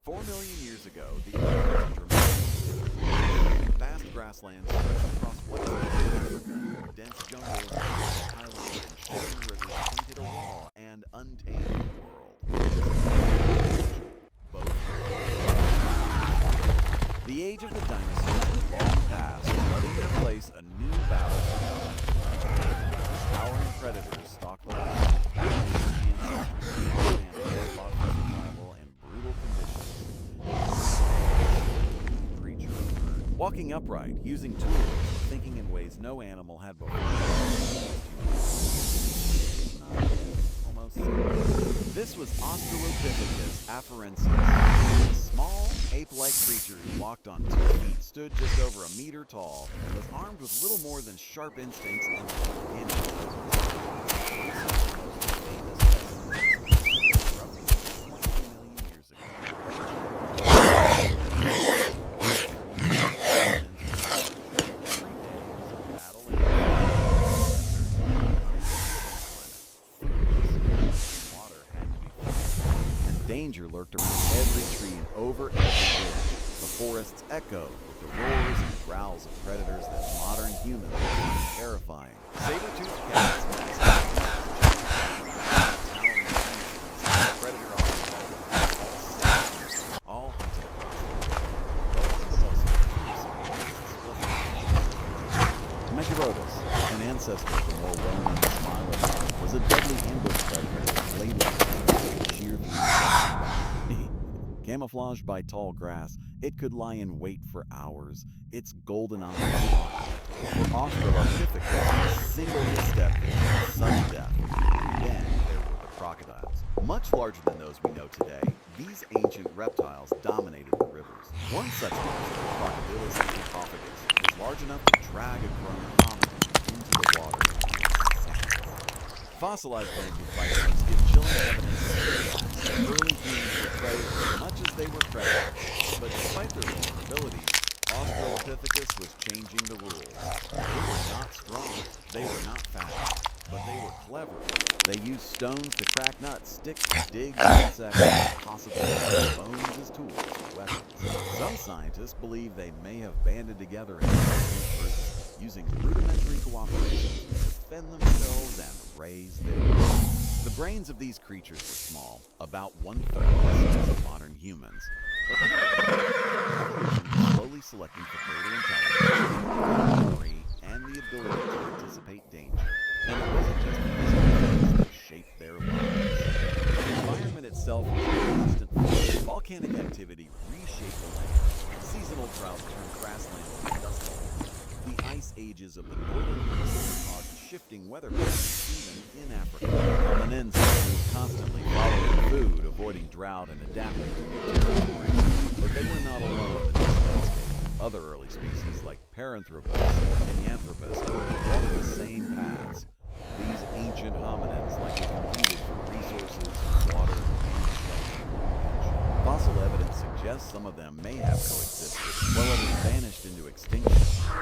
4 million years ago, the Earth was dramatically vast grasslands stretched across what is Africa. Dense jungles, highlands, and shimmering rivers painted a raw and untamed world. Both. The age of the dinosaurs has long passed, but in their place, a new battle for dominance. Towering predators stalk the land. Walking upright, using tools, thinking in ways no animal had before. Almost. This was Australopithecus afarensis, a small, ape-like creature who walked on 2 feet, stood just over a meter tall, and was armed with little more than sharp instincts and danger lurked around every tree and over every ridge. The forests echoed with the roars and growls of predators that modern humans find terrifying. Saber-toothed cats, predator all hunted Megafauna, an ancestor for more well-known smilers, was a deadly ambush predator that laid sheer camouflaged by tall grass, it could lie in wait for hours, its golden eyes. For Australopithecus, a single misstep was sudden death. Then there were the crocodiles. Much larger than those we know today, these ancient reptiles dominated the rivers. One such monster, Crocodilus afarensis, was large enough to drag a grown hominid into the water. Fossilized bones with vitamins give chilling evidence that early humans were predators as much as they were predators. But despite their vulnerability, Australopithecus was changing the rules. They were not strong, they were not fast, but they were clever. They used stones to crack nuts, sticks to dig insects, and possibly bones as tools or weapons. Some scientists believe they may have banded together in groups, using rudimentary cooperation to defend themselves and raise their young. The brains of these creatures were small, about 1/3 the size of modern humans. But slowly selecting for greater intelligence, memory, and the ability to anticipate danger. And it wasn't just these that shaped their lives. The environment itself was constant. Volcanic activity reshaped the land. Seasonal droughts turned grassland into dust bowls. The ice ages of the northern hemisphere caused shifting weather patterns even in Africa. Hominins moved constantly, following food, avoiding drought, and adapting to new territory. But they were not alone in this landscape. Other early species like Paranthropus and Anthropus walked the same paths. These ancient hominins likely competed for resources, water, and shelter. Fossil evidence suggests some of them may have coexisted, while others vanished into extinction.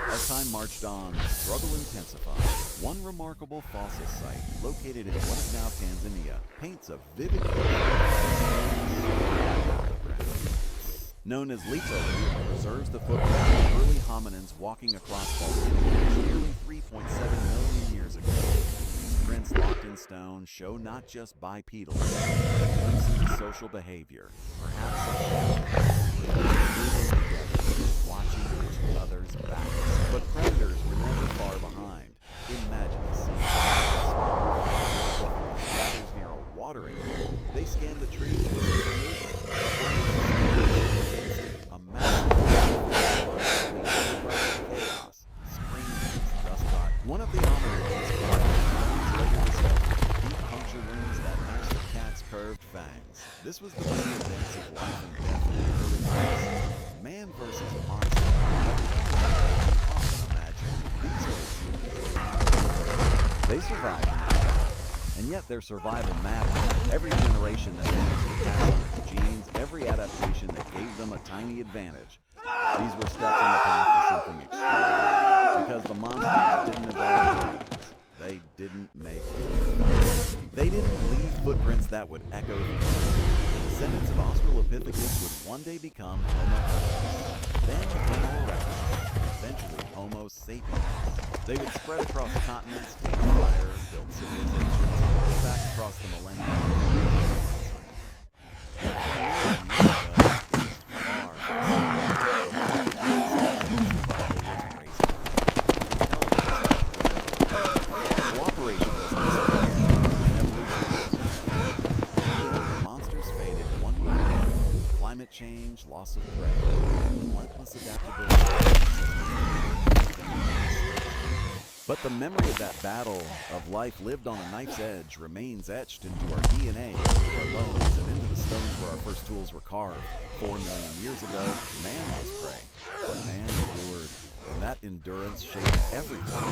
As time marched on, the struggle intensified. One remarkable fossil site, located in what is now Tanzania, paints a vivid picture. Known as Litoli, it preserves the footprints of early hominins walking across volcanoes nearly 3.7 million years ago. These prints locked in stone show not just bipedal, but social behavior, perhaps watching each other's backs. But predators were never far behind. Imagine a scene gathers near a watering hole. They scan the trees a massive chaos, screaming, dust caught. One of the hominids later discovered deep puncture wounds that matched the cat's curved fangs. This was the key events of life and death in the early days. Man versus monster. They survived, and yet their survival mattered. Every generation that managed to pass on its genes, every adaptation that gave them a tiny advantage. These were steps on the path to something extraordinary, because the monsters didn't evolve genes. They didn't make it. They didn't leave footprints that would echo the descendants of Australopithecus would one day become Homo erectus, then Homo erectus, and eventually Homo sapiens. They would spread across continents, take fire, build civilizations, and go back across the millennium. Climate change, loss of prey, relentless adaptability. But the memory of that battle of life lived on a knife's edge remains etched into our DNA, into our bones, and into the stones where our first tools were carved. 4 million years ago, man was prey, but man endured, and that endurance shaped everything.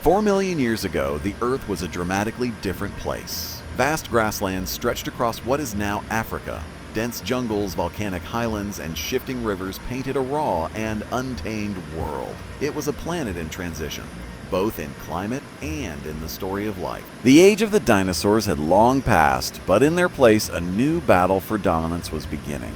"4 million years ago, the Earth was a dramatically different place. Vast grasslands stretched across what is now Africa. Dense jungles, volcanic highlands, and shifting rivers painted a raw and untamed world. It was a planet in transition, both in climate and in the story of life. The age of the dinosaurs had long passed, but in their place, a new battle for dominance was beginning.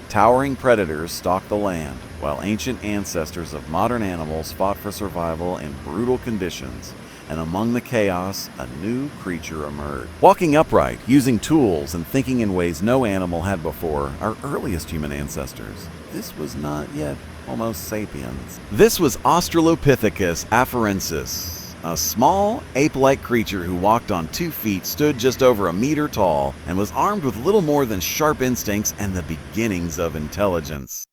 Towering predators stalked the land, while ancient ancestors of modern animals fought for survival in brutal conditions, and among the chaos, a new creature emerged. Walking upright, using tools, and thinking in ways no animal had before, our earliest human ancestors. This was not yet Homo sapiens. This was Australopithecus afarensis, a small, ape-like creature who walked on 2 feet, stood just over a meter tall, and was armed with little more than sharp instincts and the beginnings of intelligence.